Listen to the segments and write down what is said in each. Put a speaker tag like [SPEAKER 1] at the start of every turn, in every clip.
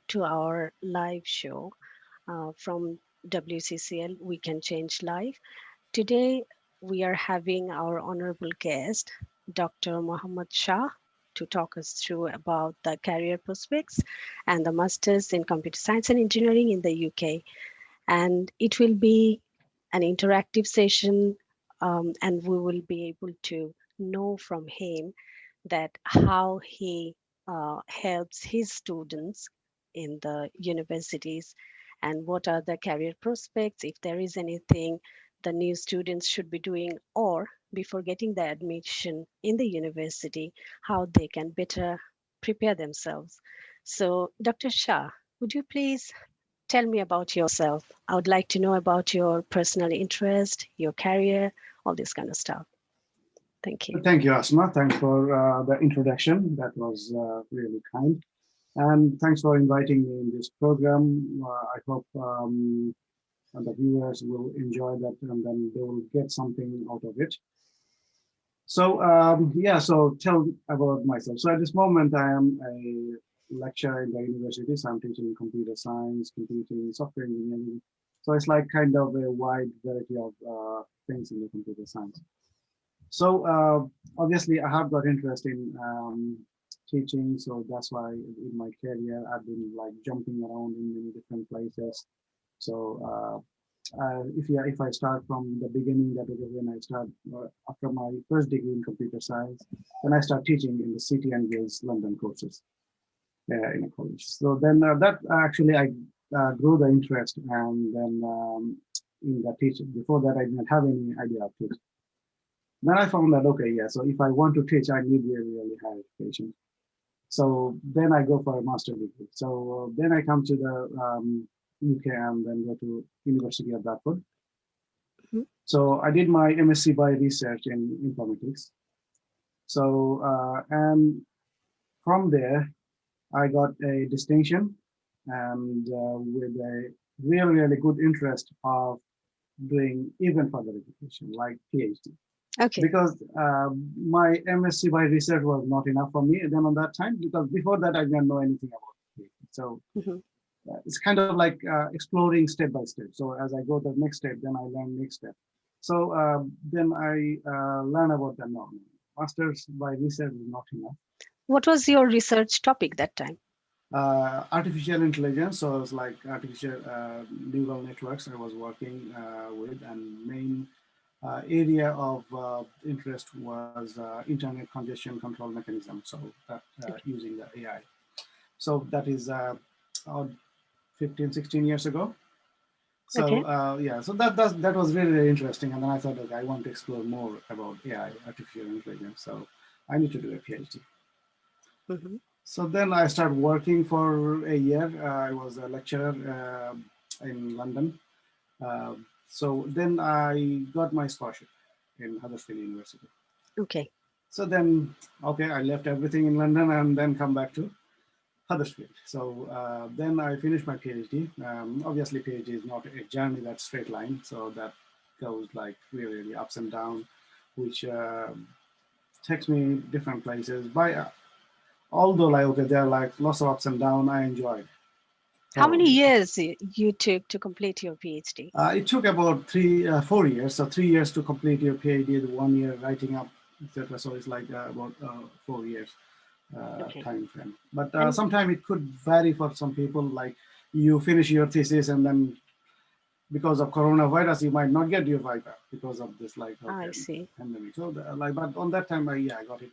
[SPEAKER 1] to our live show from WCCL We Can Change Life. Today, we are having our honorable guest, Dr. Mohammed Shah, to talk us through about the career prospects and the Masters in Computer Science and Engineering in the UK. And it will be an interactive session, and we will be able to know from him that how he helps his students in the universities and what are the career prospects, if there is anything the new students should be doing, or before getting the admission in the university, how they can better prepare themselves. So, Dr. Shah, would you please tell me about yourself? I would like to know about your personal interest, your career, all this kind of stuff. Thank you.
[SPEAKER 2] Thank you, Asma. Thanks for the introduction. That was really kind. And thanks for inviting me in this program. I hope the viewers will enjoy that and then they will get something out of it. So, yeah, so tell about myself. So at this moment, I am a lecturer in the university. So I'm teaching computer science, computing, software engineering. So it's like kind of a wide variety of things in the computer science. So obviously, I have got interest in teaching, so that's why in my career I've been like jumping around in many different places. So if I start from the beginning, that is when I start after my first degree in computer science, then I start teaching in the City and Guilds London courses in a college. So then that actually I grew the interest, and then in the teaching. Before that, I didn't have any idea of teaching. Then I found that, okay, yeah, so if I want to teach, I need really, really high education. So then I go for a master degree. So then I come to the UK and then go to University of Bradford.
[SPEAKER 1] Mhm.
[SPEAKER 2] So I did my MSc by research in informatics. So, and from there, I got a distinction and with a really, really good interest of doing even further education, like PhD.
[SPEAKER 1] Okay.
[SPEAKER 2] Because my MSc by research was not enough for me then on that time, because before that I didn't know anything about it. So
[SPEAKER 1] Mhm.
[SPEAKER 2] it's kind of like exploring step by step. So as I go to the next step, then I learn next step. So then I learn about the no, masters by research is not enough.
[SPEAKER 1] What was your research topic that time?
[SPEAKER 2] Artificial intelligence, so it's like artificial neural networks I was working with, and main area of interest was internet congestion control mechanism. So that
[SPEAKER 1] Okay.
[SPEAKER 2] using the AI. So that is 15, 16 years ago. So
[SPEAKER 1] Okay.
[SPEAKER 2] yeah, so that was really, really interesting. And then I thought, okay, I want to explore more about AI, artificial intelligence. So I need to do a PhD.
[SPEAKER 1] Mhm.
[SPEAKER 2] So then I started working for a year. I was a lecturer in London. So then I got my scholarship in Huddersfield University.
[SPEAKER 1] Okay.
[SPEAKER 2] So then, okay, I left everything in London and then come back to Huddersfield. So then I finished my PhD. Obviously, PhD is not a journey that's straight line. So that goes like really, really ups and down, which takes me different places. By although like okay, there are like lots of ups and downs, I enjoyed
[SPEAKER 1] How many
[SPEAKER 2] thoroughly.
[SPEAKER 1] years you took to complete your PhD?
[SPEAKER 2] It took about 4 years. So 3 years to complete your PhD, the 1 year writing up, etc. So it's like about 4 years
[SPEAKER 1] Okay.
[SPEAKER 2] time frame. But
[SPEAKER 1] And
[SPEAKER 2] sometimes it could vary for some people. Like you finish your thesis and then because of coronavirus, you might not get your viva because of this like
[SPEAKER 1] I
[SPEAKER 2] okay
[SPEAKER 1] see.
[SPEAKER 2] pandemic. So like, but on that time, yeah, I got it.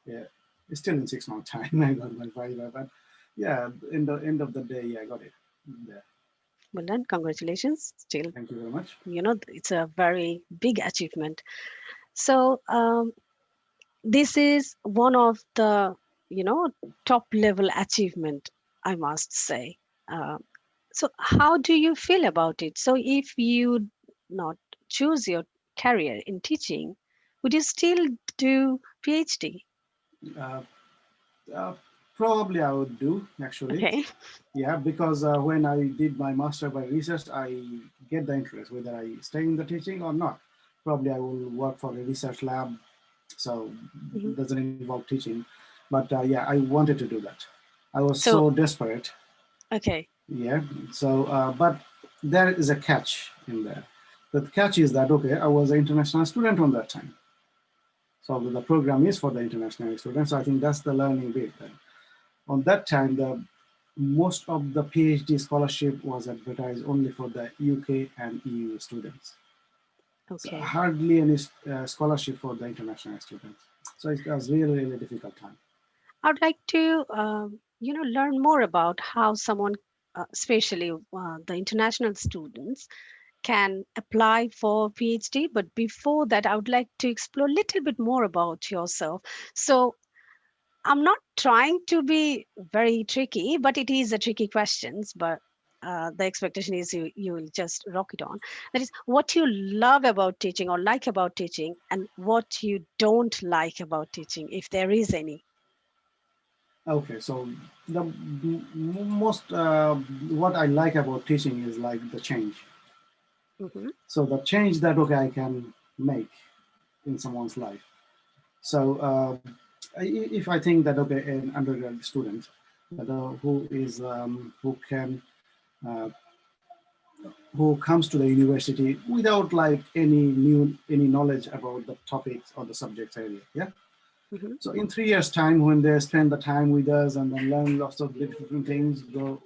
[SPEAKER 2] Yeah, it's still in 6 months time. I got my viva, but yeah, in the end of the day, yeah, I got it. Yeah,
[SPEAKER 1] Well done. Congratulations. Still,
[SPEAKER 2] thank you very much.
[SPEAKER 1] it's a very big achievement. So, this is one of the, top level achievement, I must say. Uh, so, how do you feel about it? So, if you not choose your career in teaching, would you still do PhD?
[SPEAKER 2] Uh, uh, Probably I would do actually.
[SPEAKER 1] Okay.
[SPEAKER 2] Yeah, because when I did my master by research, I get the interest whether I stay in the teaching or not. Probably I will work for a research lab, so
[SPEAKER 1] Mhm.
[SPEAKER 2] it doesn't involve teaching. But yeah, I wanted to do that. I was
[SPEAKER 1] So,
[SPEAKER 2] so desperate.
[SPEAKER 1] Okay.
[SPEAKER 2] Yeah. So, but there is a catch in there. The catch is that okay, I was an international student on that time, so the program is for the international students. So I think that's the learning bit. Then on that time, the most of the PhD scholarship was advertised only for the UK and EU students. So
[SPEAKER 1] Okay.
[SPEAKER 2] hardly any scholarship for the international students. So it was really, really difficult time.
[SPEAKER 1] I'd like to, learn more about how someone, especially the international students, can apply for PhD. But before that, I would like to explore a little bit more about yourself. So, I'm not trying to be very tricky, but it is a tricky questions. But the expectation is you will just rock it on. That is what you love about teaching or like about teaching, and what you don't like about teaching, if there is any.
[SPEAKER 2] Okay, so the most what I like about teaching is like the change.
[SPEAKER 1] Hmm.
[SPEAKER 2] So the change that okay I can make in someone's life. So if I think that okay an undergrad student that who can uh, who comes to the university without like any knowledge about the topics or the subject area, yeah.
[SPEAKER 1] Hmm.
[SPEAKER 2] So in 3 years time when they spend the time with us and then learn lots of different things, go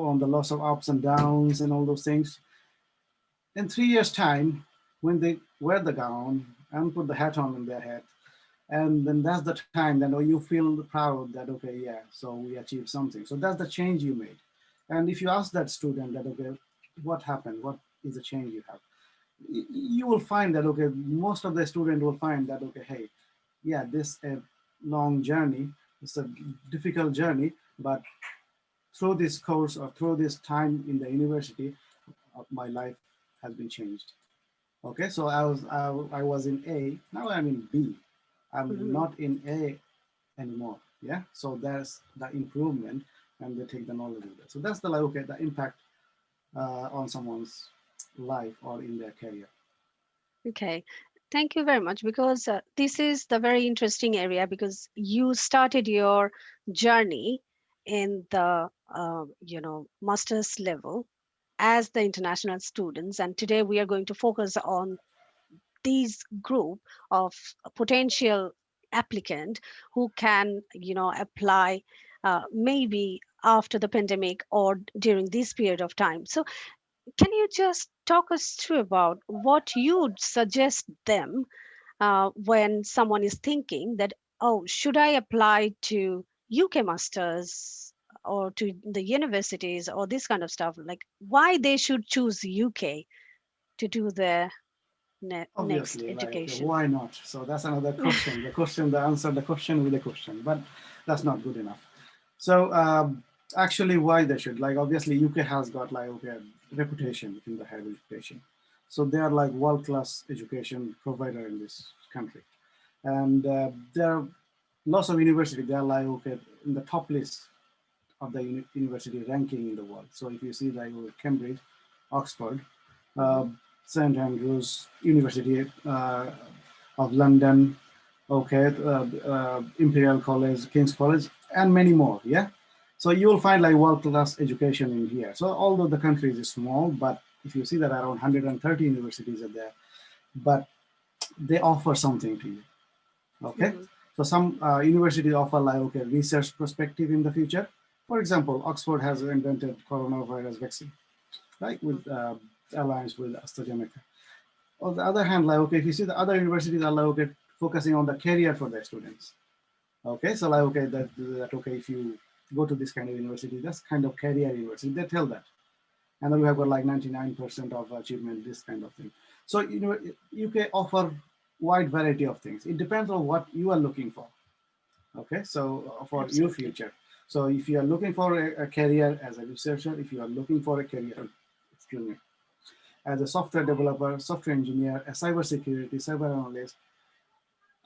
[SPEAKER 2] on the lots of ups and downs and all those things, in 3 years time when they wear the gown and put the hat on in their head, and then that's the time that you feel proud that okay yeah, so we achieved something. So that's the change you made. And if you ask that student that okay what happened, what is the change you have, you will find that okay most of the student will find that okay hey yeah, this a long journey, it's a difficult journey, but through this course or through this time in the university, my life has been changed. Okay, so I was in A, now I'm in B. I'm
[SPEAKER 1] Hmm.
[SPEAKER 2] not in A anymore. Yeah, so there's the improvement, and they take the knowledge of that. So that's the like okay the impact on someone's life or in their career.
[SPEAKER 1] Okay. Thank you very much, because this is the very interesting area, because you started your journey in the master's level as the international students, and today we are going to focus on these group of potential applicant who can apply maybe after the pandemic or during this period of time. So can you just talk us through about what you'd suggest them when someone is thinking that, oh, should I apply to UK masters or to the universities or this kind of stuff, like why they should choose UK to do their next
[SPEAKER 2] Obviously, like okay,
[SPEAKER 1] education?
[SPEAKER 2] why not? So that's another question. The question, the answer, the question with a question, but that's not good enough. So actually, why they should like obviously UK has got like okay reputation in the higher education, so they are like world class education provider in this country, and there are lots of university. They are like okay in the top list of the university ranking in the world. So if you see like Cambridge, Oxford, uh,
[SPEAKER 1] Mhm,
[SPEAKER 2] St Andrews University of London, okay, Imperial College, King's College, and many more. Yeah, so you will find like world class education in here. So although the country is small, but if you see that around 130 universities are there, but they offer something to you. Okay,
[SPEAKER 1] mhm,
[SPEAKER 2] so some universities offer like okay research perspective in the future. For example, Oxford has invented coronavirus vaccine, right,
[SPEAKER 1] mhm,
[SPEAKER 2] with alliance with AstraZeneca. On the other hand, like okay, if you see the other universities are like okay focusing on the career for their students. Okay, so like okay that okay if you go to this kind of university, that's kind of career university. They tell that, and then we have got like 99% of achievement, this kind of thing. So you know, UK offer wide variety of things. It depends on what you are looking for. Okay, so for your
[SPEAKER 1] absolutely.
[SPEAKER 2] future. So if you are looking for a career as a researcher, if you are looking for a career, excuse me, as a software developer, software engineer, a cyber security, cyber analyst,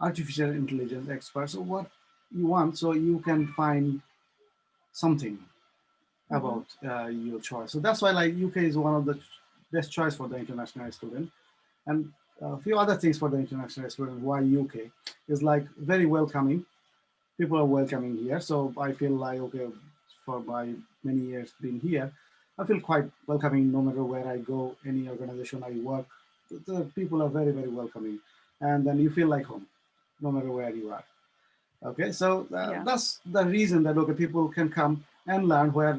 [SPEAKER 2] artificial intelligence expert, so what you want, so you can find something
[SPEAKER 1] Mhm,
[SPEAKER 2] about your choice. So that's why like UK is one of the best choice for the international student. And a few other things for the international student. Why UK is like very welcoming. People are welcoming here, so I feel like okay. for my many years being here, I feel quite welcoming no matter where I go, any organization I work. The people are very, very welcoming. And then you feel like home, no matter where you are. Okay, so
[SPEAKER 1] Yeah,
[SPEAKER 2] that's the reason that okay, people can come and learn where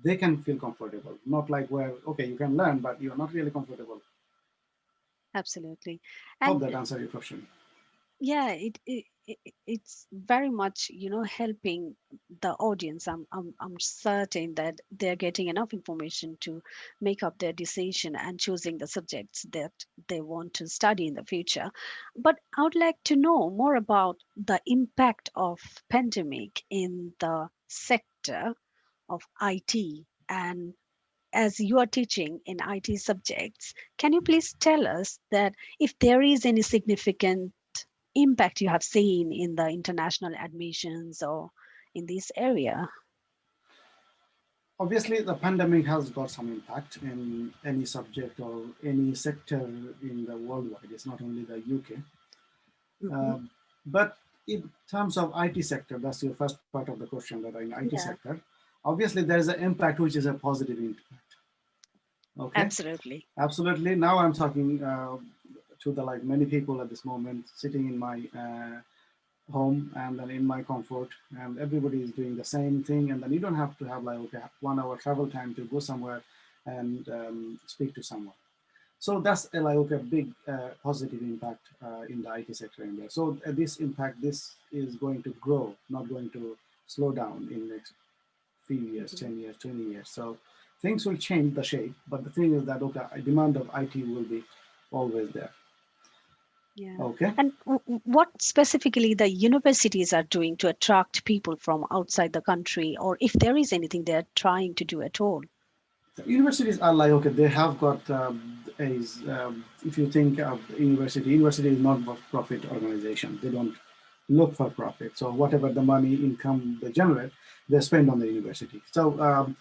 [SPEAKER 2] they can feel comfortable, not like where okay, you can learn, but you're not really comfortable.
[SPEAKER 1] absolutely.
[SPEAKER 2] Hope
[SPEAKER 1] And
[SPEAKER 2] that answer your question.
[SPEAKER 1] yeah, it's very much, helping the audience. I'm certain that they're getting enough information to make up their decision and choosing the subjects that they want to study in the future. But I would like to know more about the impact of pandemic in the sector of IT. And as you are teaching in IT subjects, can you please tell us that if there is any significant impact you have seen in the international admissions or in this area?
[SPEAKER 2] Obviously, the pandemic has got some impact in any subject or any sector in the worldwide. It's not only the UK.
[SPEAKER 1] Hmm.
[SPEAKER 2] Um, but in terms of IT sector, that's your first part of the question that in IT
[SPEAKER 1] Yeah,
[SPEAKER 2] sector, obviously there is an impact which is a positive impact. Okay,
[SPEAKER 1] absolutely.
[SPEAKER 2] absolutely. Now I'm talking to the like many people at this moment sitting in my home and then in my comfort, and everybody is doing the same thing, and then you don't have to have like okay 1 hour travel time to go somewhere and speak to someone. So that's like okay, a big positive impact in the IT sector in there. So this impact, this is going to grow, not going to slow down in next few years,
[SPEAKER 1] Hmm.
[SPEAKER 2] 10 years, 20 years. So things will change the shape, but the thing is that okay, demand of IT will be always there.
[SPEAKER 1] Yeah.
[SPEAKER 2] Okay.
[SPEAKER 1] And what specifically the universities are doing to attract people from outside the country, or if there is anything they're trying to do at all?
[SPEAKER 2] Universities are like okay, they have got if you think of university is not for profit organization. They don't look for profit. So whatever the money income they generate, they spend on the university. So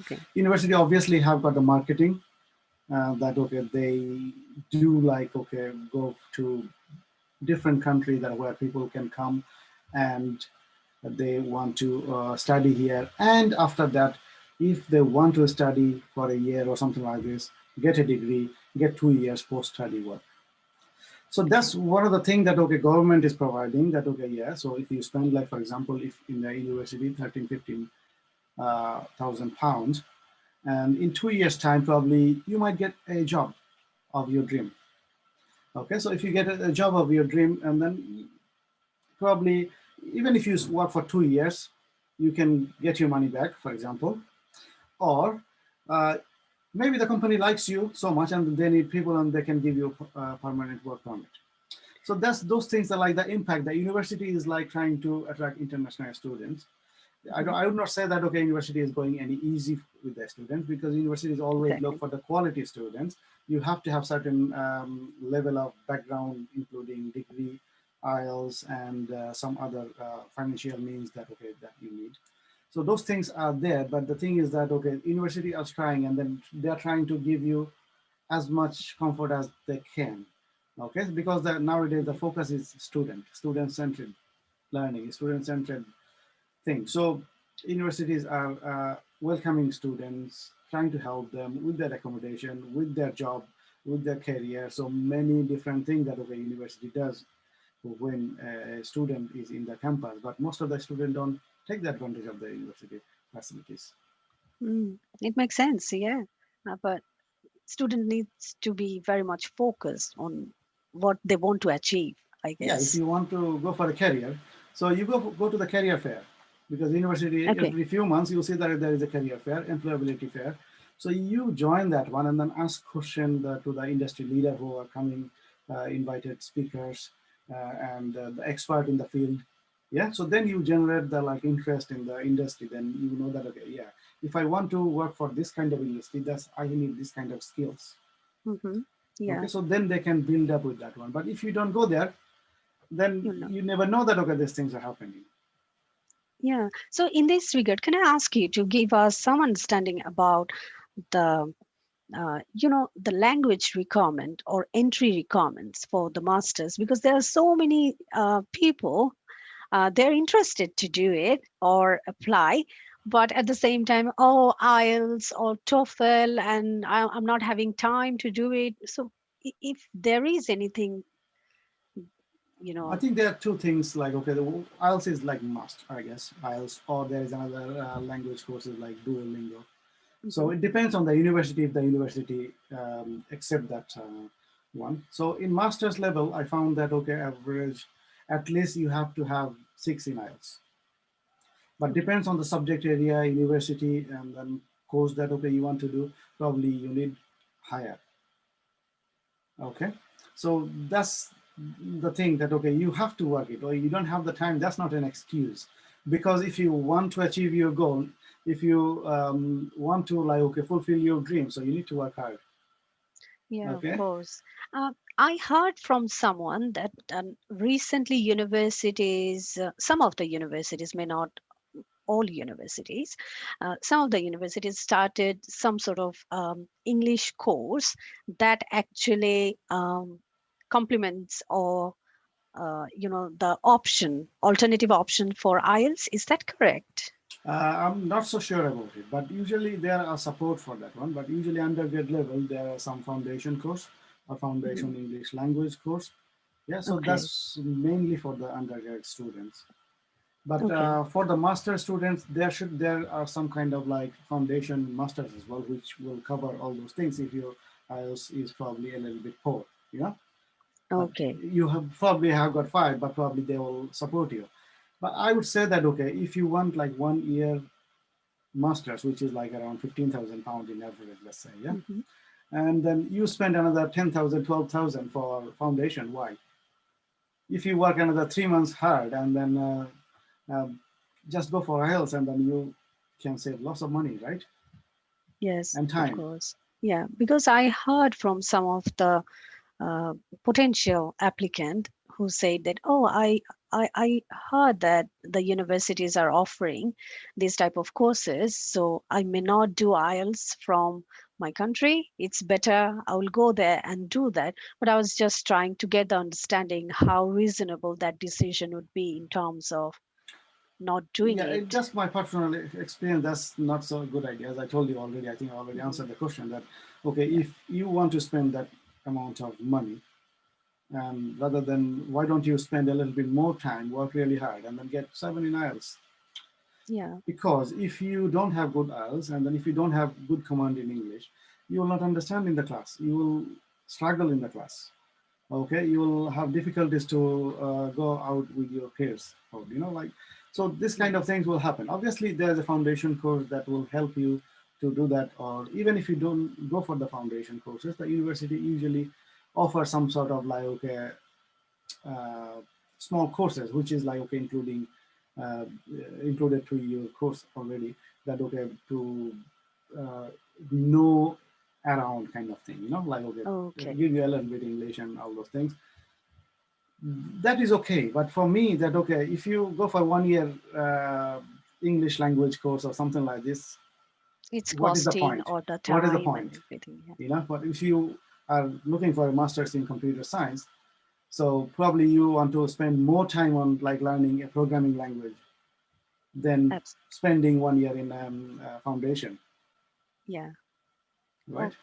[SPEAKER 1] Okay.
[SPEAKER 2] university obviously have got the marketing that okay they do like okay go to different countries that where people can come and they want to study here, and after that if they want to study for a year or something like this, get a degree, get 2 years post study work. So
[SPEAKER 1] Okay.
[SPEAKER 2] that's one of the things that okay government is providing that okay yeah, so if you spend like for example if in the university 13 15 thousand pounds, and in 2 years time probably you might get a job of your dream. Okay, so if you get a job of your dream, and then probably even if you work for 2 years, you can get your money back, for example, or uh, maybe the company likes you so much and they need people and they can give you a permanent work permit. So that's those things are like the impact. The university is like trying to attract international students.
[SPEAKER 1] Hmm.
[SPEAKER 2] I would not say that okay, university is going any easy with the students, because universities always look
[SPEAKER 1] Exactly.
[SPEAKER 2] for the quality students. You have to have certain level of background, including degree, IELTS, and some other financial means that okay that you need. So those things are there, but the thing is that okay, university are trying, and then they are trying to give you as much comfort as they can. Okay, because nowadays the focus is student centered learning, student centered thing. So universities are welcoming students, trying to help them with their accommodation, with their job, with their career. So many different things that the university does when a student is in the campus. But most of the students don't take the advantage of the university facilities.
[SPEAKER 1] It makes sense, yeah. But student needs to be very much focused on what they want to achieve, I
[SPEAKER 2] Yeah, if
[SPEAKER 1] guess.
[SPEAKER 2] you want to go for a career, so you go to the career fair, because university
[SPEAKER 1] Okay.
[SPEAKER 2] every few months you'll see that there is a career fair, employability fair. So you join that one and then ask question to the industry leader who are coming, invited speakers, and the expert in the field. Yeah, so then you generate the like interest in the industry. Then you know that okay, yeah, if I want to work for this kind of industry, that's I need this kind of skills.
[SPEAKER 1] Hmm.
[SPEAKER 2] Okay,
[SPEAKER 1] Yeah,
[SPEAKER 2] so then they can build up with that one. But if you don't go there, then
[SPEAKER 1] you know.
[SPEAKER 2] you never know that okay these things are happening.
[SPEAKER 1] Yeah. So in this regard, can I ask you to give us some understanding about the the language requirement or entry requirements for the masters, because there are so many people they're interested to do it or apply, but at the same time, oh, IELTS or TOEFL, and I'm not having time to do it. So if there is anything, you
[SPEAKER 2] I
[SPEAKER 1] know.
[SPEAKER 2] think there are two things like okay, the IELTS is like must, I guess, IELTS, or there is another language courses like Duolingo. So
[SPEAKER 1] Mhm.
[SPEAKER 2] it depends on the university if the university accept that one. So in master's level, I found that okay, average at least you have to have 6 in IELTS, but
[SPEAKER 1] Okay.
[SPEAKER 2] depends on the subject area, university, and then course that okay you want to do. Probably you need higher. Okay, so that's the thing that okay you have to work it or you don't have the time. That's not an excuse, because if you want to achieve your goal, if you want to like okay fulfill your dream, so you need to work hard.
[SPEAKER 1] Yeah, of
[SPEAKER 2] Okay.
[SPEAKER 1] course. I heard from someone that recently universities, some of the universities, may not all universities, some of the universities started some sort of English course that actually complements or the alternative option for IELTS. Is that correct?
[SPEAKER 2] I'm not so sure about it, but usually there are support for that one. But usually undergrad level, there are some foundation course, a
[SPEAKER 1] Mhm.
[SPEAKER 2] foundation English language course. Yeah, so
[SPEAKER 1] Okay.
[SPEAKER 2] that's mainly for the undergrad students. But
[SPEAKER 1] Okay.
[SPEAKER 2] for the master students, there are some kind of like foundation masters as well, which will cover all those things if your IELTS is probably a little bit poor, you know. But
[SPEAKER 1] Okay.
[SPEAKER 2] you have probably have got five, but probably they will support you. But I would say that okay, if you want like 1 year masters, which is like around 15,000 pounds in average, let's say, yeah,
[SPEAKER 1] Hmm.
[SPEAKER 2] and then you spend another 10,000, 12,000 for foundation. Why? If you work another 3 months hard and then just go for IELTS and then you can save lots of money, right?
[SPEAKER 1] Yes,
[SPEAKER 2] And
[SPEAKER 1] of
[SPEAKER 2] time.
[SPEAKER 1] course. Yeah, because I heard from some of the uh, potential applicant who said that, oh, I heard that the universities are offering this type of courses, so I may not do IELTS from my country. It's better I will go there and do that. But I was just trying to get the understanding how reasonable that decision would be in terms of not doing
[SPEAKER 2] Yeah,
[SPEAKER 1] it.
[SPEAKER 2] just my personal experience. That's not so good idea. As I told you already, I think I already
[SPEAKER 1] Hmm.
[SPEAKER 2] answered the question that, okay,
[SPEAKER 1] Yeah.
[SPEAKER 2] if you want to spend that amount of money, rather than why don't you spend a little bit more time, work really hard, and then get 7 in IELTS?
[SPEAKER 1] Yeah.
[SPEAKER 2] Because if you don't have good IELTS and then if you don't have good command in English, you will not understand in the class. You will struggle in the class. Okay, you will have difficulties to go out with your peers. Or, like so. This kind
[SPEAKER 1] Yeah.
[SPEAKER 2] of things will happen. Obviously, there's a foundation course that will help you to do that. Or even if you don't go for the foundation courses, the university usually offer some sort of like okay uh, small courses, which is like okay, uh, included to your course already. That okay to uh, know around kind of thing, like okay,
[SPEAKER 1] Okay.
[SPEAKER 2] give you a little bit English and all those things. That is okay, but for me, that okay, if you go for 1 year English language course or something like this,
[SPEAKER 1] It's
[SPEAKER 2] what is the
[SPEAKER 1] costing
[SPEAKER 2] point?
[SPEAKER 1] all the
[SPEAKER 2] What is the
[SPEAKER 1] time and
[SPEAKER 2] point?
[SPEAKER 1] everything. Yeah.
[SPEAKER 2] But if you are looking for a master's in computer science, so probably you want to spend more time on like learning a programming language than
[SPEAKER 1] Abs-
[SPEAKER 2] spending 1 year in foundation,
[SPEAKER 1] yeah.
[SPEAKER 2] right?
[SPEAKER 1] Oh,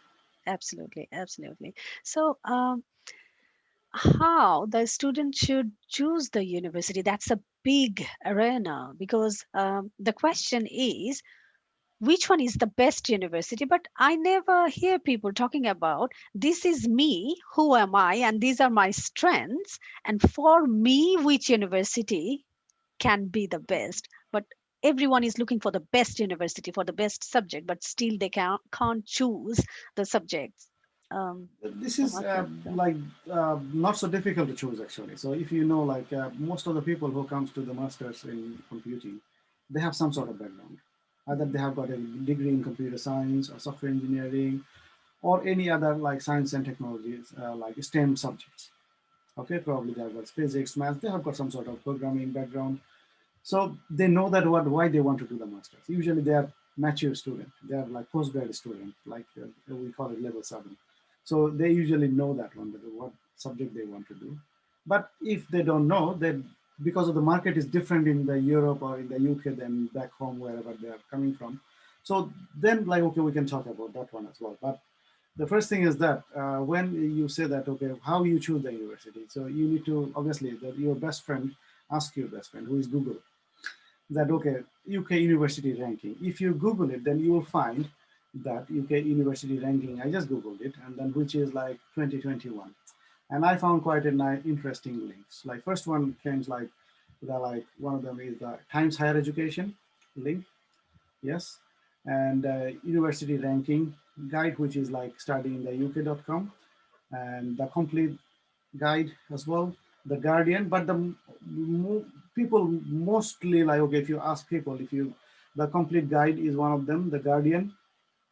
[SPEAKER 1] absolutely, absolutely. So, how the student should choose the university? That's a big arena because the question is which one is the best university? But I never hear people talking about this is me, who am I, and these are my strengths, and for me, which university can be the best. But everyone is looking for the best university for the best subject, but still they can't choose the subjects. Um,
[SPEAKER 2] This
[SPEAKER 1] so
[SPEAKER 2] is
[SPEAKER 1] what's that?
[SPEAKER 2] like not so difficult to choose actually. So if you know, like most of the people who comes to the masters in computing, they have some sort of background. Either
[SPEAKER 1] Mhm.
[SPEAKER 2] they have got a degree in computer science or software engineering or any other like science and technologies like STEM subjects. Okay, probably they have got physics, math. They have got some sort of programming background. So they know that why they want to do the masters. Usually they are mature student. They are like postgrad student, like we call it level 7. So they usually know that one, that what subject they want to do. But if they don't know, then because of the market is different in the Europe or in the UK than back home wherever they are coming from. So then like, okay, we can talk about that one as well. But the first thing is that when you say that, okay, how you choose the university. So you need to, obviously, that your best friend, ask your best friend, who is Google, that, okay, UK university ranking. If you Google it, then you will find that UK university ranking, I just Googled it, and then which is like 2021. And I found quite a nice, interesting links. Like first one came like, one of them is the Times Higher Education link, yes, and university ranking guide, which is like studyingtheuk.com, and the complete guide as well, the Guardian. But the people mostly like, okay, if you ask people, if you, the complete guide is one of them, the Guardian,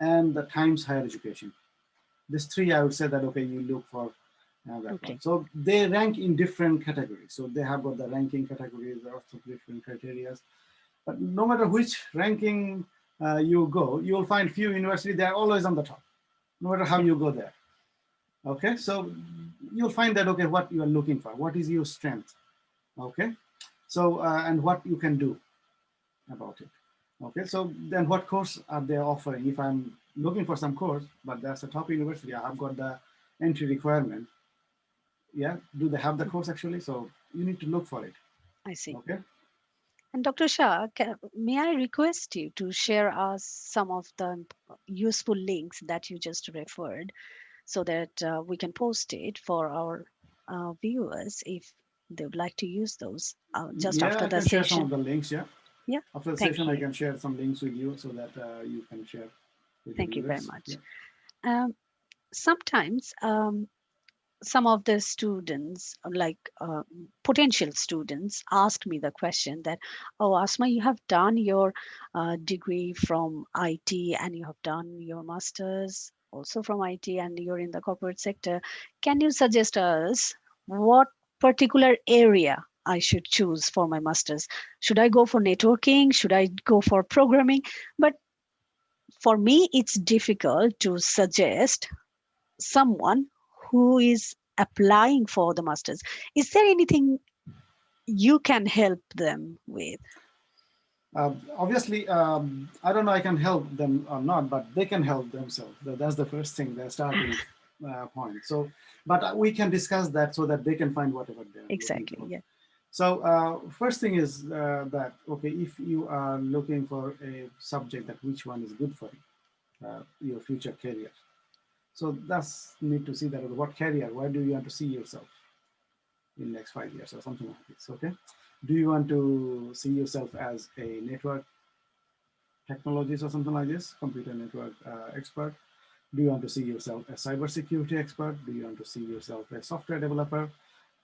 [SPEAKER 2] and the Times Higher Education. These three, I would say that, okay, you look for that one.
[SPEAKER 1] Okay.
[SPEAKER 2] So they rank in different categories. So they have got the ranking categories, there are also different criteria. But no matter which ranking you go, you will find few universities, they are always on the top, no matter how
[SPEAKER 1] Yeah.
[SPEAKER 2] you go there. Okay, so you'll find that, okay, what you are looking for, what is your strength, okay, so and what you can do about it. Okay, so then what course are they offering? If I'm looking for some course, but that's a top university, I have got the entry requirement. Yeah, do they have the
[SPEAKER 1] Mhm.
[SPEAKER 2] course actually? So you need to look for it.
[SPEAKER 1] I see.
[SPEAKER 2] Okay.
[SPEAKER 1] And Dr. Shah, may I request you to share us some of the useful links that you just referred so that we can post it for our viewers if they would like to use those just
[SPEAKER 2] Yeah,
[SPEAKER 1] after
[SPEAKER 2] I
[SPEAKER 1] the
[SPEAKER 2] can share some of
[SPEAKER 1] session.
[SPEAKER 2] the links. Yeah,
[SPEAKER 1] Yeah,
[SPEAKER 2] after the
[SPEAKER 1] thank
[SPEAKER 2] session, I
[SPEAKER 1] you.
[SPEAKER 2] can share some links with you so that you can share with your
[SPEAKER 1] Thank you very
[SPEAKER 2] viewers. Yeah.
[SPEAKER 1] much. Um, Sometimes some of the students, like potential students, asked me the question that, oh, Asma, you have done your degree from IT and you have done your master's also from IT and you're in the corporate sector. Can you suggest us what particular area I should choose for my master's? Should I go for networking? Should I go for programming? But for me, it's difficult to suggest someone who is applying for the masters. Is there anything you can help them with?
[SPEAKER 2] Obviously, I don't know I can help them or not, but they can help themselves. That's the first thing, the starting point. So, but we can discuss that so that they can find whatever they're looking
[SPEAKER 1] Exactly.
[SPEAKER 2] for.
[SPEAKER 1] Yeah.
[SPEAKER 2] So, first thing is that, okay, if you are looking for a subject, that which one is good for you, your future career. So that's need to see that, okay, what career, where do you want to see yourself in next 5 years or something like this. Okay, do you want to see yourself as a network technologies or something like this, computer network expert? Do you want to see yourself as cybersecurity expert? Do you want to see yourself as software developer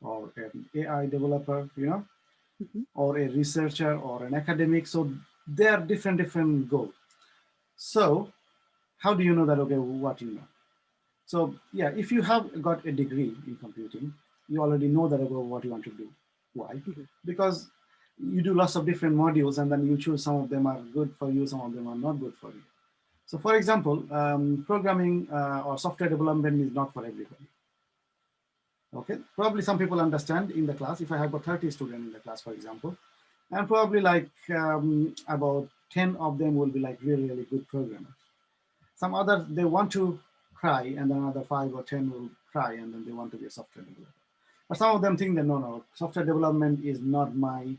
[SPEAKER 2] or an AI developer,
[SPEAKER 1] Mhm.
[SPEAKER 2] or a researcher or an academic? So there are different goals. So how do you know that, okay, what you know? So yeah, if you have got a degree in computing, you already know that, okay, what you want to do. Why?
[SPEAKER 1] Mhm.
[SPEAKER 2] Because you do lots of different modules and then you choose some of them are good for you, some of them are not good for you. So, for example, programming or software development is not for everybody. Okay, probably some people understand in the class. If I have got 30 students in the class, for example, and probably like about 10 of them will be like really good programmers. Some others they want to cry, and then another 5 or 10 will cry, and then they want to be a software developer. But some of them think that no, software development is not my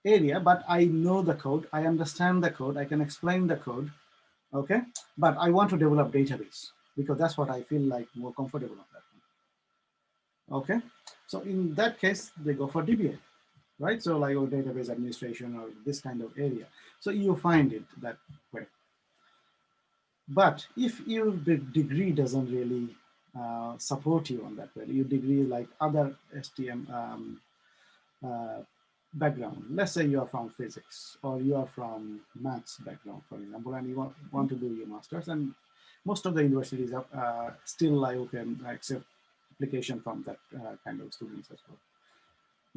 [SPEAKER 2] area, but I know the code, I understand the code, I can explain the code, okay, but I want to develop database because that's what I feel like more comfortable on that one. Okay, so in that case they go for DBA, right? So like database administration or this kind of area, so you find it that way. But if your degree doesn't really support you on that way, your degree is like other STM uh, background. Let's say you are from physics or you are from maths background, for example, and you want to do your masters, and most of the universities are still like, okay, accept application from that kind of students as well,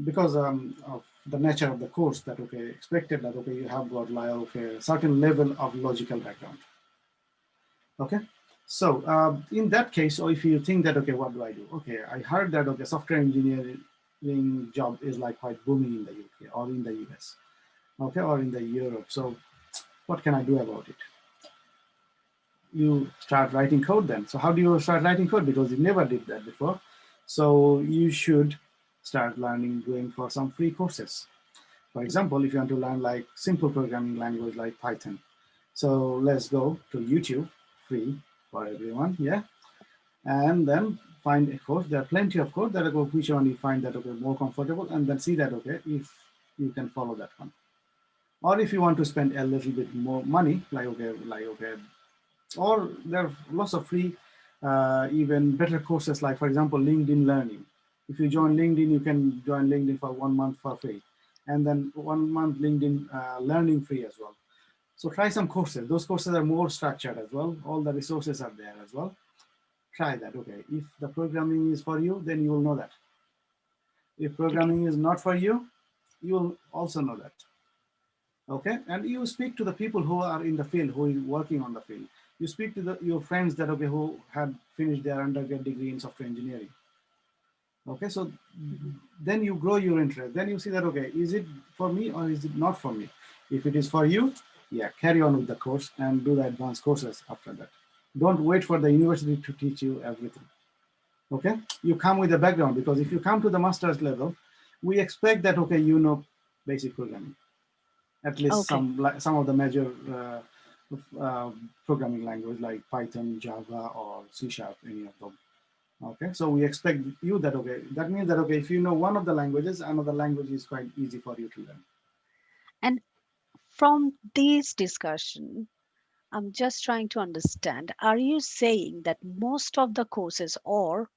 [SPEAKER 2] because of the nature of the course, that, okay, expected that, okay, you have got like, okay, certain level of logical background. Okay, so in that case, or if you think that, okay, what do I do? Okay, I heard that, okay, software engineering job is like quite booming in the UK or in the US, okay, or in the Europe. So what can I do about it? You start writing code then. So how do you start writing code? Because you never did that before. So you should start learning, going for some free courses. For
[SPEAKER 1] Okay.
[SPEAKER 2] example, if you want to learn like simple programming language like Python, so let's go to YouTube, free for everyone, yeah, and then find a course. There are plenty of course that go which one you find that okay more comfortable, and then see that okay if you can follow that one, or if you want to spend a little bit more money, like okay, or there are lots of free, even better courses like for example LinkedIn Learning. If you join
[SPEAKER 1] Mhm.
[SPEAKER 2] LinkedIn, you can join LinkedIn for 1 month for free, and then 1 month LinkedIn Learning free as well. So try some courses. Those courses are more structured as well. All the resources are there as well. Try that. Okay. If the programming is for you, then you will know that. If
[SPEAKER 1] Okay.
[SPEAKER 2] programming is not for you, you will also know that. Okay. And you speak to the people who are in the field, who is working on the field. You speak to your friends that okay, who had finished their undergrad degree in software engineering. Okay. So
[SPEAKER 1] Mhm.
[SPEAKER 2] then you grow your interest. Then you see that okay, is it for me or is it not for me? If it is for you, yeah, carry on with the course and do the advanced courses after that. Don't wait for the university to teach you everything. Okay, you come with a background, because if you come to the master's level, we expect that okay, you know basic programming, at least
[SPEAKER 1] Okay.
[SPEAKER 2] some of the major programming language like Python, Java, or C sharp, any of them. Okay, so we expect you that okay, that means that okay, if you know one of the languages, another language is quite easy for you to learn.
[SPEAKER 1] And from this discussion, I'm just trying to understand, are you saying that most of the courses or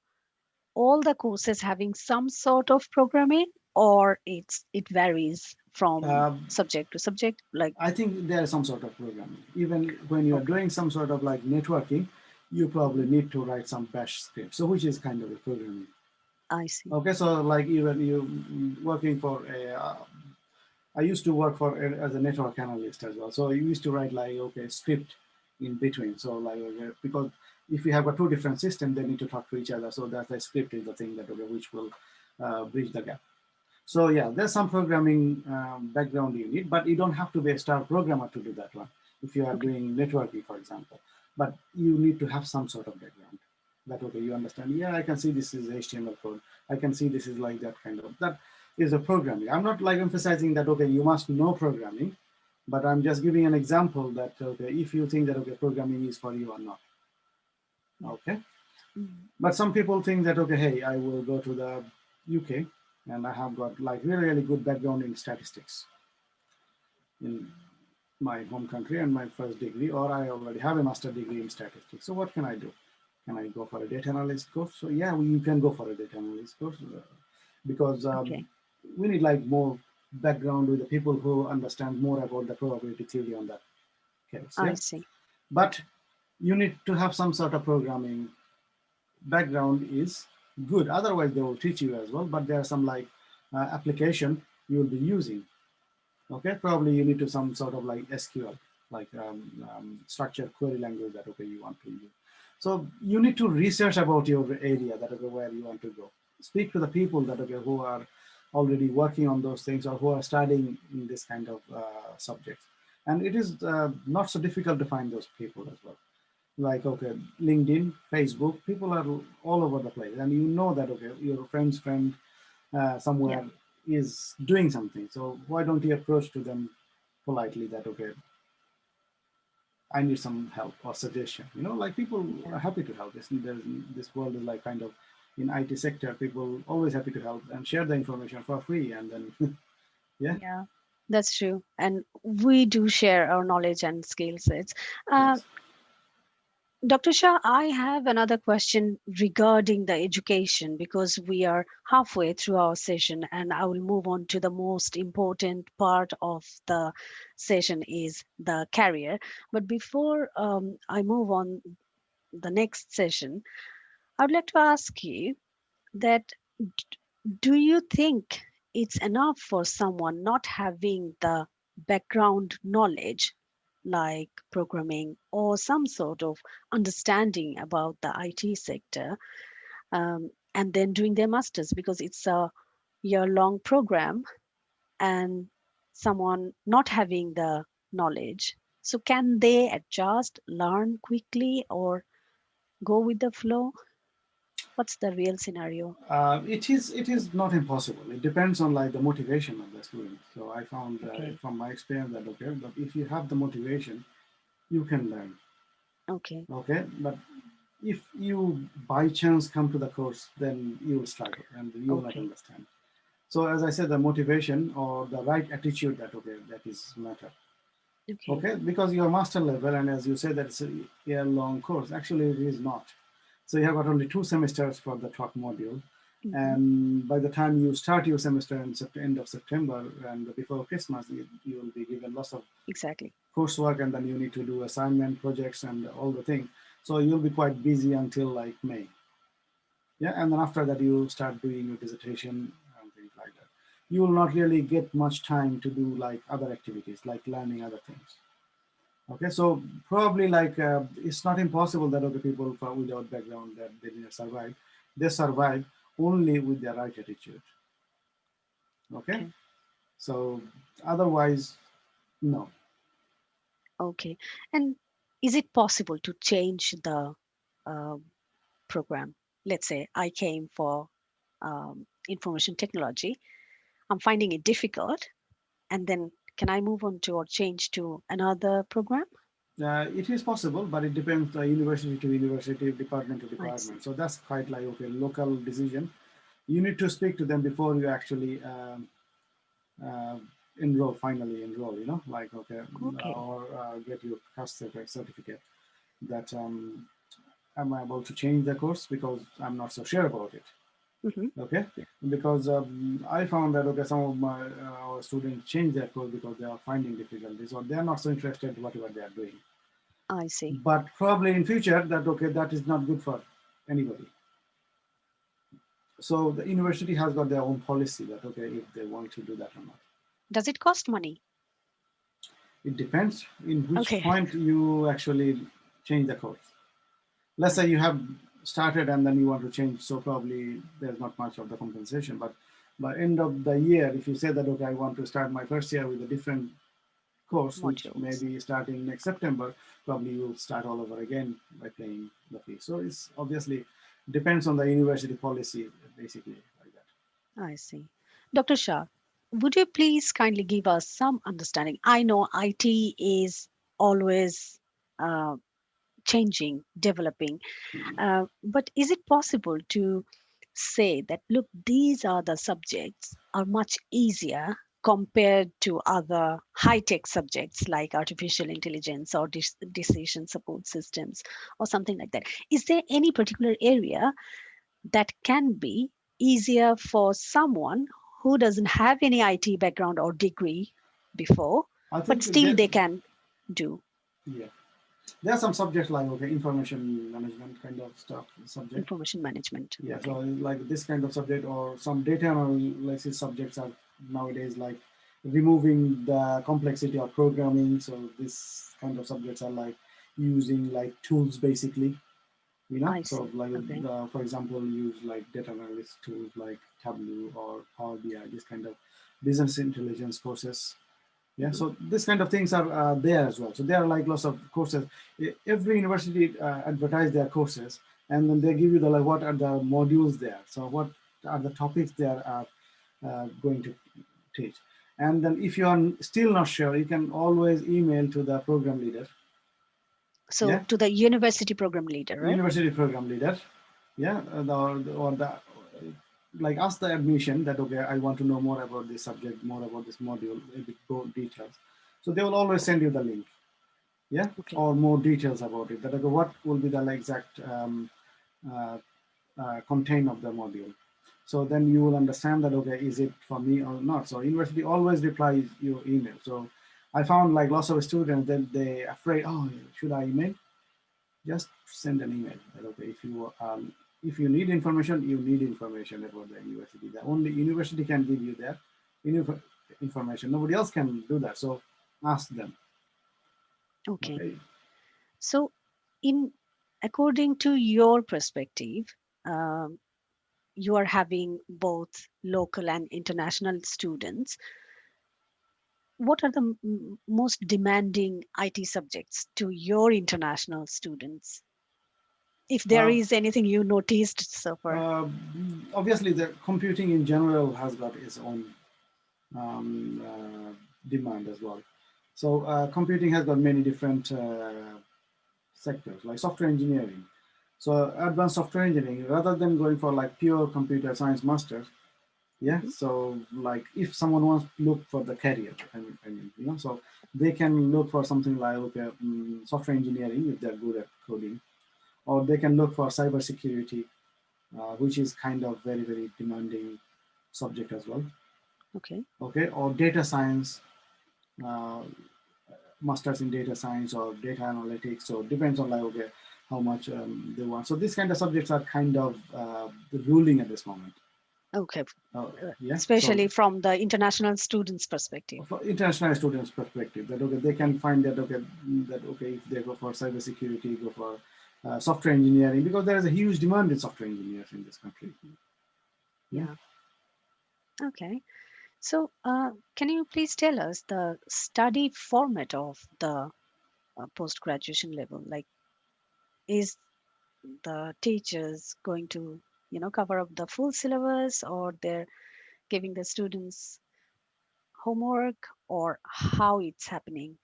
[SPEAKER 1] all the courses having some sort of programming, or it varies from
[SPEAKER 2] uh,
[SPEAKER 1] subject to subject, like?
[SPEAKER 2] I think there is some sort of programming. Even when you are
[SPEAKER 1] Okay.
[SPEAKER 2] doing some sort of like networking, you probably
[SPEAKER 1] Hmm.
[SPEAKER 2] need to write some bash script, so which is kind of a programming.
[SPEAKER 1] I see.
[SPEAKER 2] Okay, so like even you working for a, I used to work for as a network analyst as well. So you used to write like okay script in between. So like okay, because if you have a two different systems, they need to talk to each other. So that the script is the thing that okay, which will bridge the gap. So yeah, there's some programming background you need, but you don't have to be a star programmer to do that one. If you are
[SPEAKER 1] Okay.
[SPEAKER 2] doing networking, for example, but you need to have some sort of background. That okay, you understand. Yeah, I can see this is HTML code. I can see this is like that kind of. That is a programming. I'm not like emphasizing that okay, you must know programming, but I'm just giving an example that okay, if you think that okay, programming is for you or not.
[SPEAKER 1] Yeah.
[SPEAKER 2] Okay,
[SPEAKER 1] Mhm.
[SPEAKER 2] but some people think that okay, hey, I will go to the UK and I have got like really really good background in statistics in my home country and my first degree, or I already have a master degree in statistics. So what can I do? Can I go for a data analyst course? So yeah, you can go for a data analyst course, because
[SPEAKER 1] Okay.
[SPEAKER 2] we need like more background with the people who understand more about the probability theory on that case.
[SPEAKER 1] I
[SPEAKER 2] Yeah,
[SPEAKER 1] see.
[SPEAKER 2] but you need to have some sort of programming background is good. Otherwise, they will teach you as well. But there are some like application you will be using. Okay, probably you need to some sort of like SQL, like structured query language that okay you want to use. So you need to research about your area that okay where you want to go. Speak to the people that okay who are already working on those things or who are studying in this kind of subjects. And it is not so difficult to find those people as well. Like okay, LinkedIn, Facebook, people are all over the place, and you know that okay your friend's friend
[SPEAKER 1] Yeah.
[SPEAKER 2] somewhere is doing something. So why don't you approach to them politely that okay, I need some help or suggestion. You know, like people are
[SPEAKER 1] Yeah.
[SPEAKER 2] happy to help. This world is like kind of in IT sector, people always happy to help and share the information for free. And then yeah,
[SPEAKER 1] Yeah. That's true. And we do share our knowledge and skill sets. Uh,
[SPEAKER 2] yes,
[SPEAKER 1] Dr. Shah, I have another question regarding the education because we are halfway through our session and I will move on to the most important part of the session is the career. But before I move on the next session, I would like to ask you that do you think it's enough for someone not having the background knowledge like programming or some sort of understanding about the IT sector and then doing their masters because it's a year long program and someone not having the knowledge, so can they adjust, learn quickly, or go with the flow? What's the real scenario?
[SPEAKER 2] It is not impossible. It depends on like the motivation of the student. So I found
[SPEAKER 1] Okay,
[SPEAKER 2] from my experience that okay, but if you have the motivation, you can learn.
[SPEAKER 1] okay,
[SPEAKER 2] Okay, but if you by chance come to the course, then you will struggle and you will not
[SPEAKER 1] okay,
[SPEAKER 2] understand. So as I said, the motivation or the right attitude that okay, that is matter.
[SPEAKER 1] okay.
[SPEAKER 2] Okay, because you're master level, and as you say, that it's a year-long course. Actually, it is not. So you have got only 2 semesters for the talk module,
[SPEAKER 1] Hmm.
[SPEAKER 2] and by the time you start your semester in end of September and before Christmas, you will be given lots of
[SPEAKER 1] Exactly.
[SPEAKER 2] coursework, and then you need to do assignment projects and all the things. So you'll be quite busy until like May. Yeah, and then after that you start doing your dissertation and things like that. You will not really get much time to do like other activities, like learning other things. Okay, so probably like it's not impossible that other people without background that they didn't survive. They survive only with the right attitude. Okay,
[SPEAKER 1] Okay,
[SPEAKER 2] so otherwise, no.
[SPEAKER 1] okay. And is it possible to change the uh, program? Let's say I came for information technology. I'm finding it difficult, and then can I move on to or change to another program?
[SPEAKER 2] It is possible, but it depends university to university, department to
[SPEAKER 1] I see.
[SPEAKER 2] department. So that's quite like okay, local decision. You need to speak to them before you actually uh, enroll, finally enroll. You know, like okay,
[SPEAKER 1] Okay.
[SPEAKER 2] or get your caste certificate that am I able to change the course because I'm not so sure about it.
[SPEAKER 1] Hmm.
[SPEAKER 2] Okay,
[SPEAKER 1] Yeah,
[SPEAKER 2] because I found that okay, some of my our students change their course because they are finding difficulties or they are not so interested in whatever they are doing.
[SPEAKER 1] I see.
[SPEAKER 2] But probably in future that okay, that is not good for anybody. So the university has got their own policy that okay, if they want to do that or not.
[SPEAKER 1] Does it cost money?
[SPEAKER 2] It depends in which
[SPEAKER 1] Okay.
[SPEAKER 2] point you actually change the course. Let's
[SPEAKER 1] I
[SPEAKER 2] say you
[SPEAKER 1] see.
[SPEAKER 2] have started and then you want to change, so probably there's not much of the compensation. But by end of the year, if you say that okay, I want to start my first year with a different course, which may
[SPEAKER 1] Modules.
[SPEAKER 2] be starting next September, probably you'll start all over again by paying the fee. So it's obviously depends on the university policy, basically like that.
[SPEAKER 1] I see. Dr. Shah, would you please kindly give us some understanding? I know IT is always uh, changing, developing, but is it possible to say that, look, these are the subjects are much easier compared to other high-tech subjects like artificial intelligence or decision support systems or something like that? Is there any particular area that can be easier for someone who doesn't have any IT background or degree before,
[SPEAKER 2] I
[SPEAKER 1] but
[SPEAKER 2] think
[SPEAKER 1] still
[SPEAKER 2] that
[SPEAKER 1] they can do
[SPEAKER 2] yeah, there are some subjects like okay, information management kind of stuff subject.
[SPEAKER 1] information management?
[SPEAKER 2] Yeah, so
[SPEAKER 1] Okay,
[SPEAKER 2] like this kind of subject or some data analysis subjects are nowadays like removing the complexity of programming. So this kind of subjects are like using like tools basically, you know.
[SPEAKER 1] I
[SPEAKER 2] So
[SPEAKER 1] see.
[SPEAKER 2] like
[SPEAKER 1] Okay.
[SPEAKER 2] for example, use like data analysis tools like Tableau or Power BI, this kind of business intelligence courses. Yeah,
[SPEAKER 1] Mhm.
[SPEAKER 2] so this kind of things are there as well. So there are like lots of courses. Every university advertise their courses, and then they give you the like what are the modules there. So what are the topics they are going to teach. And then if you are still not sure, you can always email to the program leader.
[SPEAKER 1] So
[SPEAKER 2] Yeah,
[SPEAKER 1] to the university program leader, right?
[SPEAKER 2] university program leader. Yeah, or the like ask the admission that okay, I want to know more about this subject, more about this module, a bit more details. So they will always send you the link. Yeah,
[SPEAKER 1] Okay.
[SPEAKER 2] or more details about it. That okay, what will be the exact uh, content of the module. So then you will understand that okay, is it for me or not. So university always replies your email. So I found like lots of students that they afraid, oh, should I email? Just send an email that okay, if you need information, you need information about the university. The only university can give you that information. Nobody else can do that. So ask them.
[SPEAKER 1] Okay.
[SPEAKER 2] Okay.
[SPEAKER 1] So, in according to your perspective, um, you are having both local and international students. What are the most demanding IT subjects to your international students? If there
[SPEAKER 2] Uh,
[SPEAKER 1] is anything you noticed so far.
[SPEAKER 2] uh, Obviously, the computing in general has got its own demand as well. So computing has got many different sectors, like software engineering. So advanced software engineering, rather than going for like pure computer science masters, yeah.
[SPEAKER 1] Mhm.
[SPEAKER 2] So like if someone wants to look for the career, so they can look for something like okay, software engineering if they're good at coding, or they can look for cybersecurity, which is kind of very very demanding subject as well.
[SPEAKER 1] Okay.
[SPEAKER 2] Okay, or data science, uh, masters in data science or data analytics. So it depends on like okay how much they want. So these kind of subjects are kind of ruling at this moment.
[SPEAKER 1] Okay.
[SPEAKER 2] Yeah. So
[SPEAKER 1] Especially from the international students' perspective.
[SPEAKER 2] for international students' perspective, that okay they
[SPEAKER 1] Okay.
[SPEAKER 2] can find that okay if they go for cybersecurity, go for software engineering because there is a huge demand in software engineers in this country.
[SPEAKER 1] Mhm.
[SPEAKER 2] Yeah.
[SPEAKER 1] Yeah. Okay. So, can you please tell us the study format of the post graduation level? Like, is the teachers going to, cover up the full syllabus, or they're giving the students homework, or how it's happening,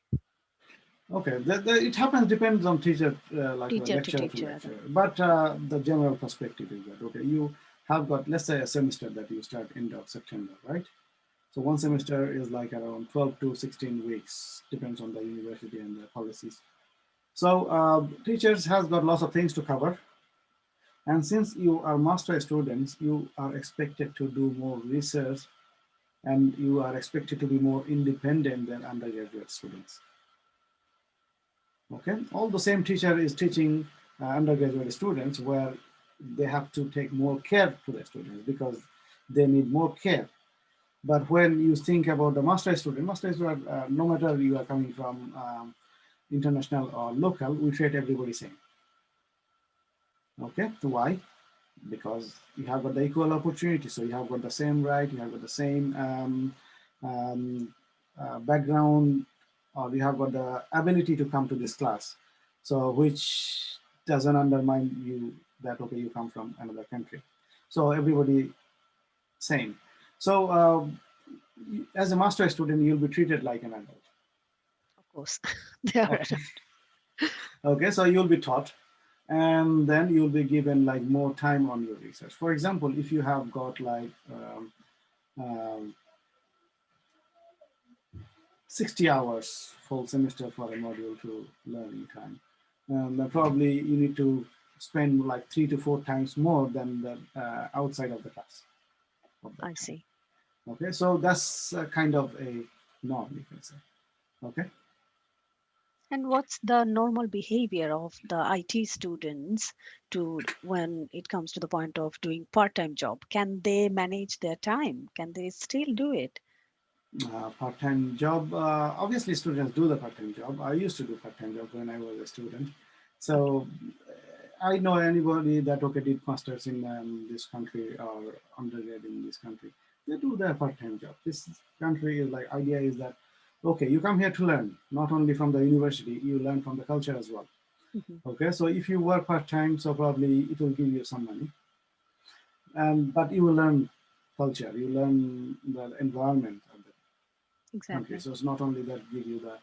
[SPEAKER 2] Okay, it happens depends on teacher, like
[SPEAKER 1] teacher to
[SPEAKER 2] lecturer to
[SPEAKER 1] teacher?
[SPEAKER 2] lecturer. But the general perspective is that okay, you have got let's say a semester that you start end of September, right? So one semester is like around 12 to 16 weeks, depends on the university and the policies. So teachers has got lots of things to cover, and since you are master students, you are expected to do more research, and you are expected to be more independent than undergraduate students. Okay, all the same teacher is teaching undergraduate students where they have to take more care to the students because they need more care. But when you think about the master student, no matter you are coming from international or local, we treat everybody same. Okay, so why? Because you have got the equal opportunity, so you have got the same right, you have got the same um, background, or you have got the ability to come to this class, so which doesn't undermine you that okay you come from another country, so everybody same. So as a master student you'll be treated like an adult.
[SPEAKER 1] Of course, they are.
[SPEAKER 2] Okay. Okay, so you'll be taught, and then you'll be given like more time on your research. For example, if you have got like um, 60 hours full semester for a module to learning time, then probably you need to spend like 3 to 4 times more than the outside of the class of that
[SPEAKER 1] I
[SPEAKER 2] time.
[SPEAKER 1] see.
[SPEAKER 2] Okay, so that's kind of a norm, you can say. Okay.
[SPEAKER 1] And what's the normal behavior of the IT students to when it comes to the point of doing part-time job? Can they manage their time? Can they still do it?
[SPEAKER 2] Part-time job. Obviously, students do the part-time job. I used to do part-time job when I was a student.
[SPEAKER 1] Okay.
[SPEAKER 2] So I know anybody that okay did masters in this country or undergrad in this country. They do their part-time job. This country is like idea is that okay, you come here to learn, not only from the university, you learn from the culture as well.
[SPEAKER 1] Mhm.
[SPEAKER 2] Okay, so if you work part-time, so probably it will give you some money, and but you will learn culture, you learn the environment of the country.
[SPEAKER 1] Exactly.
[SPEAKER 2] So it's not only that give you the.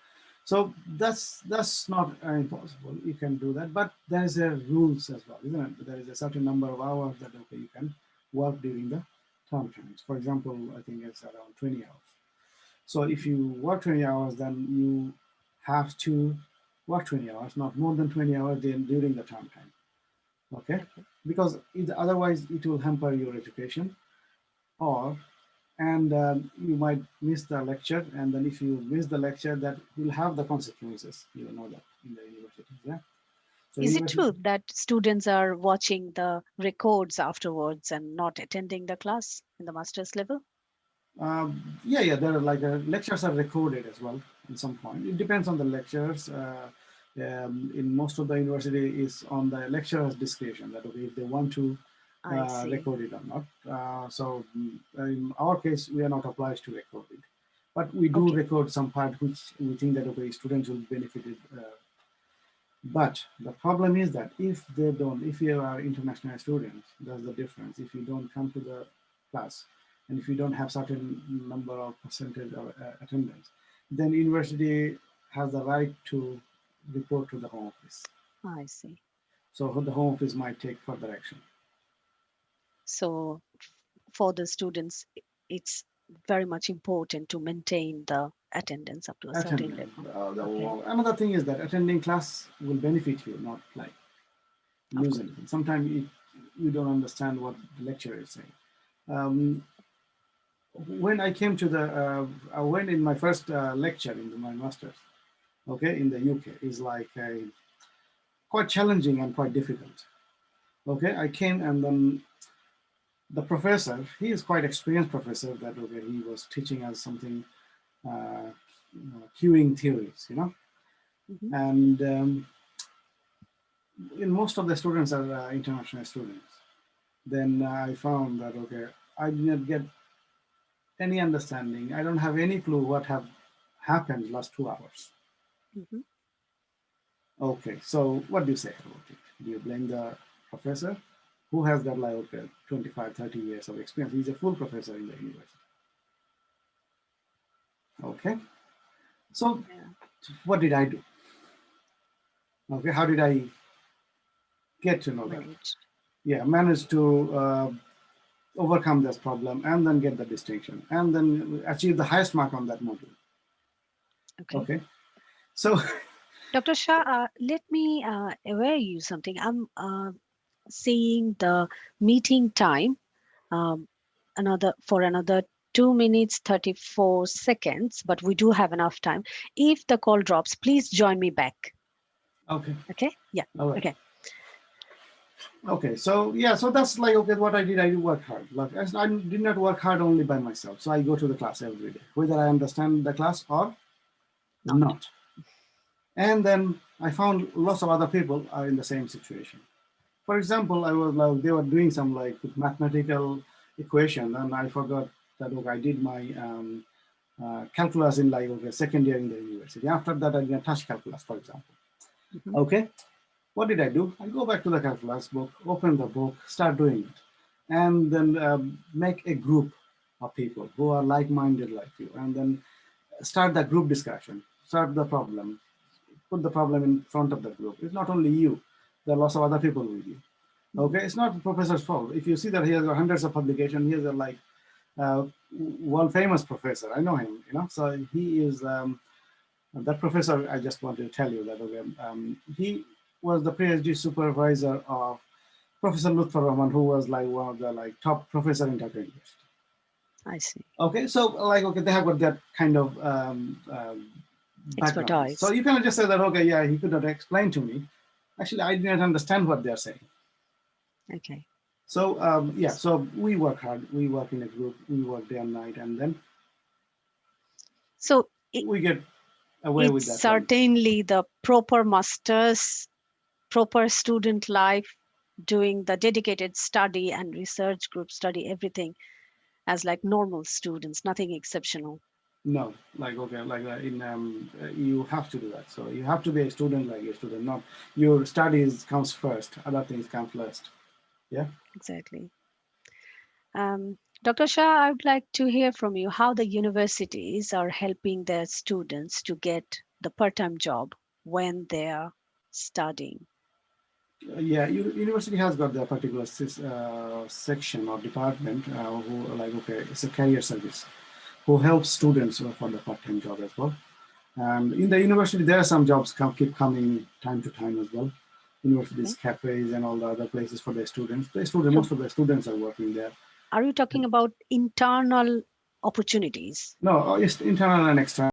[SPEAKER 2] So that's not impossible. You can do that, but there is a rules as well, isn't it? There is a certain number of hours that okay you can work during the term times. For example, I think it's around 20 hours. So if
[SPEAKER 1] Mhm.
[SPEAKER 2] you work 20 hours, then you have to work 20 hours, not more than 20 hours during the term time. Okay,
[SPEAKER 1] Okay.
[SPEAKER 2] because otherwise it will hamper your education, or and you might miss the lecture, and then if you miss the lecture that will have the consequences, you know that in the universities, yeah. So
[SPEAKER 1] Is it
[SPEAKER 2] university
[SPEAKER 1] true that students are watching the records afterwards and not attending the class in the master's level?
[SPEAKER 2] yeah, yeah, there are like lectures are recorded as well at some point. It depends on the lecturers. In most of the university is on the lecturer's discretion that okay if they want to
[SPEAKER 1] I see.
[SPEAKER 2] record it or not. In our case, we are not obliged to record it, but we do
[SPEAKER 1] Okay.
[SPEAKER 2] record some part which we think that okay, students will benefit it. But the problem is that if they don't, if you are international students, that's the difference. If you don't come to the class, and if you don't have certain number of percentage of attendance, then university has the right to report to the home office.
[SPEAKER 1] I see.
[SPEAKER 2] So the home office might take further action.
[SPEAKER 1] So for the students, it's very much important to maintain the attendance up to a certain
[SPEAKER 2] Attendance.
[SPEAKER 1] level. Okay.
[SPEAKER 2] Another thing is that attending class will benefit you, not like
[SPEAKER 1] Of
[SPEAKER 2] lose
[SPEAKER 1] course.
[SPEAKER 2] anything. Sometimes you don't understand what the lecturer is saying. Um, when I came to the, I went in my first lecture in my master's, okay, in the UK, is like quite challenging and quite difficult. Okay, I came and then the professor, he is quite experienced professor that okay, he was teaching us something, uh, queuing theories,
[SPEAKER 1] Hmm.
[SPEAKER 2] and in most of the students are international students. Then I found that okay, I did not get any understanding. I don't have any clue what have happened last 2 hours.
[SPEAKER 1] Hmm.
[SPEAKER 2] Okay, so what do you say about it? Do you blame the professor who has got like okay, 25, 30 years of experience? He's a full professor in the university. Okay, so
[SPEAKER 1] Yeah.
[SPEAKER 2] what did I do? Okay, how did I get to know that?
[SPEAKER 1] Managed.
[SPEAKER 2] Yeah, managed to overcome this problem and then get the distinction and then achieve the highest mark on that module.
[SPEAKER 1] Okay.
[SPEAKER 2] Okay, so
[SPEAKER 1] Dr. Shah, let me aware you something. I'm seeing the meeting time um, another 2 minutes 34 seconds, but we do have enough time. If the call drops, please join me back.
[SPEAKER 2] okay,
[SPEAKER 1] Okay? Yeah.
[SPEAKER 2] all right.
[SPEAKER 1] Okay.
[SPEAKER 2] Okay, so yeah, so that's like okay, what I did, I work hard. Like I did not work hard only by myself. So I go to the class every day, whether I understand the class or
[SPEAKER 1] Not.
[SPEAKER 2] not. And then I found lots of other people are in the same situation. For example, I was like they were doing some like mathematical equation, and I forgot that okay, I did my calculus in like okay, second year in the university. After that, I didn't touch calculus, for example.
[SPEAKER 1] Mhm.
[SPEAKER 2] Okay, what did I do? I go back to the calculus book, open the book, start doing it, and then make a group of people who are like-minded like you, and then start the group discussion, start the problem, put the problem in front of the group. It's not only you; there are lots of other people with you.
[SPEAKER 1] Mhm.
[SPEAKER 2] Okay, it's not the professor's fault. If you see that he has hundreds of publications, he has a like uh, one famous professor. I know him, So he is that professor. I just want to tell you that okay, he was the PhD supervisor of Professor Lutfur Rahman, who was like one of the like top professor in Dhaka University.
[SPEAKER 1] I see.
[SPEAKER 2] Okay, so like okay, they have got that kind of background. So
[SPEAKER 1] Expertise.
[SPEAKER 2] you cannot just say that okay, yeah, he could not explain to me. Actually, I did not understand what they are saying.
[SPEAKER 1] Okay.
[SPEAKER 2] So yeah, so we work hard. We work in a group. We work day and night, and then
[SPEAKER 1] So
[SPEAKER 2] we get away with
[SPEAKER 1] it's
[SPEAKER 2] that problem.
[SPEAKER 1] certainly the proper masters, proper student life, doing the dedicated study and research group study, everything as like normal students, nothing exceptional.
[SPEAKER 2] No, like okay, like in you have to do that. So you have to be a student like a student. Not your studies comes first. Other things come first. Yeah.
[SPEAKER 1] Exactly. Dr. Shah, I would like to hear from you how the universities are helping their students to get the part-time job when they are studying.
[SPEAKER 2] Yeah, university has got their particular section or department who like okay, it's a career service who helps students for the part-time job as well. And in the university, there are some jobs keep coming time to time as well. Universities,
[SPEAKER 1] Okay.
[SPEAKER 2] cafes, and all the other places for the students.
[SPEAKER 1] So
[SPEAKER 2] Most of the students are working there.
[SPEAKER 1] are you talking about internal opportunities?
[SPEAKER 2] No, it's internal and external.